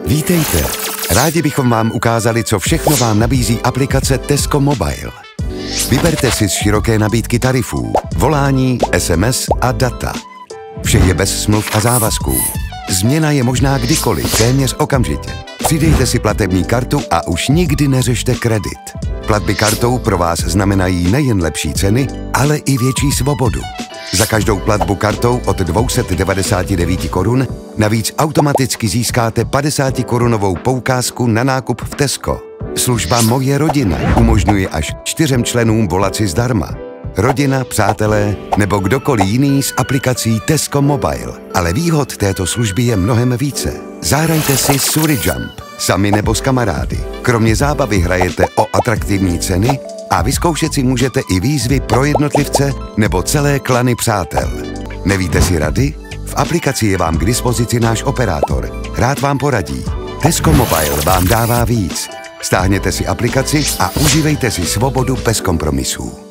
Vítejte! Rádi bychom vám ukázali, co všechno vám nabízí aplikace Tesco Mobile. Vyberte si z široké nabídky tarifů, volání, SMS a data. Vše je bez smluv a závazků. Změna je možná kdykoliv, téměř okamžitě. Přidejte si platební kartu a už nikdy neřešte kredit. Platby kartou pro vás znamenají nejen lepší ceny, ale i větší svobodu. Za každou platbu kartou od 299 korun navíc automaticky získáte 50korunovou poukázku na nákup v Tesco. Služba Moje rodina umožňuje až 4 členům volat si zdarma. Rodina, přátelé nebo kdokoliv jiný s aplikací Tesco Mobile. Ale výhod této služby je mnohem více. Zahrajte si SuriJump, sami nebo s kamarády. Kromě zábavy hrajete o atraktivní ceny a vyzkoušet si můžete i výzvy pro jednotlivce nebo celé klany přátel. Nevíte si rady? V aplikaci je vám k dispozici náš operátor. Rád vám poradí. Tesco Mobile vám dává víc. Stáhněte si aplikaci a užívejte si svobodu bez kompromisů.